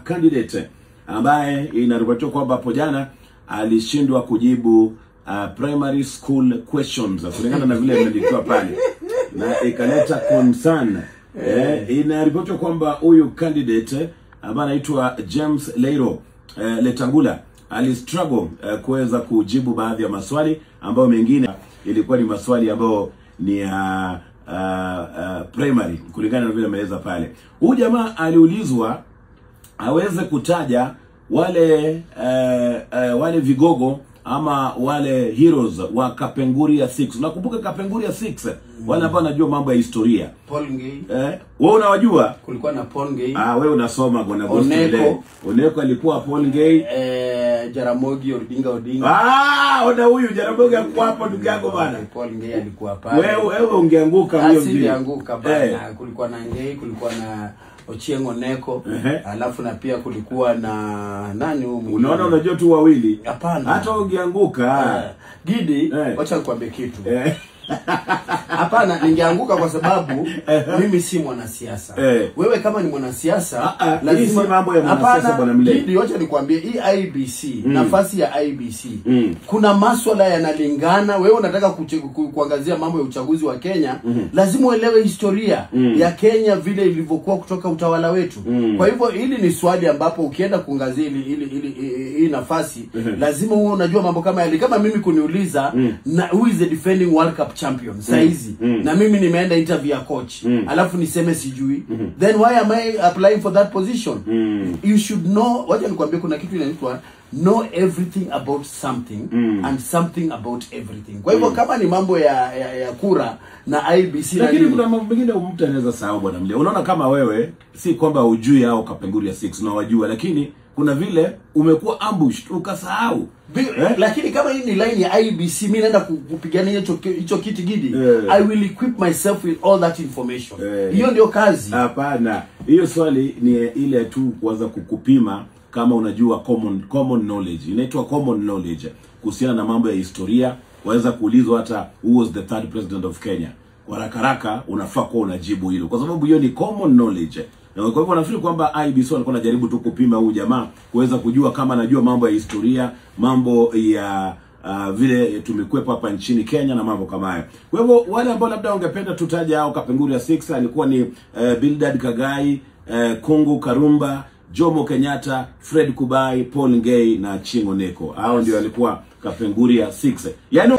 candidate ambaye inaripotiwa kwamba hapo jana alishindwa kujibu primary school questions kulingana na vile imeandikwa pale, na ikaleta concern. Inaripotiwa kwamba huyu candidate ambaye anaitwa James Leiro Letangula alistruggle kuweza kujibu baadhi ya maswali ambayo mengine ilikuwa ni maswali ambayo ni primary kulingana na vile ameeleza pale. Huyu jamaa aliulizwa aweze kutaja wale vigogo ama wale heroes wa Kapenguria 6. Unakumbuka Kapenguria 6? Wale ambao wanajua mambo ya historia. Paul Ngei. Wewe unawajua? Kulikuwa na Paul Ngei. Wewe unasoma kwa Oneko. Oneko alikuwa Paul Ngei. Jaramogi Odinga. Ona huyu Jaramogi alikuwa hapo ndugu yangu bana. Paul Ngei alikuwa pale. Wewe ungeanguka hiyo ndio. Ungeanguka bana. Kulikuwa na Ngei, kulikuwa na Ochieng Oneko, alafu na pia kulikuwa na nani huyu? Unaona, unajua tu wawili. Hapana. Hata ungeanguka. Gidi, wacha nikwambie kitu. Hapana, ningeanguka kwa sababu mimi si mwanasiasa. Wewe kama ni mwanasiasa, lazima mambo ya mwanasiasa bwana Mle. Gidi, wacha nikwambie hii IBC, nafasi ya IBC. Kuna masuala yanalingana. Wewe unataka kuangazia mambo ya uchaguzi wa Kenya, lazima uelewe historia ya Kenya vile ilivyokuwa kutoka utawala wetu. Kwa hivyo hili ni swali ambapo ukienda kuangazia hii nafasi, lazima uwe unajua mambo kama yale. Kama mimi kuniuliza who is the defending World Cup champion saizi, na mimi nimeenda interview ya coach, alafu niseme sijui, then why am I applying for that position? You should know. Wacha nikwambie kuna kitu inaitwa know everything about something and something about everything. Kwa hivyo kama ni mambo ya kura na IBC, lakini kuna mambo mengine mtu anaweza sahau bwana Mle. Unaona, kama wewe si kwamba hujui au Kapenguria 6 na wajua, lakini kuna vile umekuwa ambushed ukasahau. Lakini kama hii ni line ya IBC, mimi naenda kupigania hicho kiti Gidi, I will equip myself with all that information. Hiyo ndio kazi. Hapana, hiyo swali ni ile tu kuanza kukupima kama unajua common knowledge. Inaitwa common knowledge kuhusiana na mambo ya historia. Waweza kuulizwa hata who was the third president of Kenya, kwa haraka unafaa kuwa unajibu hilo, kwa sababu hiyo ni common knowledge. Na kwa hivyo nafikiri kwamba IBC walikuwa wanajaribu tu kupima huyu jamaa kuweza kujua kama anajua mambo ya historia, mambo ya vile tumekwepa hapa nchini Kenya na mambo kama hayo. Kwa hivyo wale ambao labda ungependa tutaja au Kapenguria 6 alikuwa ni Bildad Kagai, Kungu Karumba, Jomo Kenyatta, Fred Kubai, Paul Ngei na Ochieng Oneko. Hao ndio walikuwa Kapenguria 6. Yaani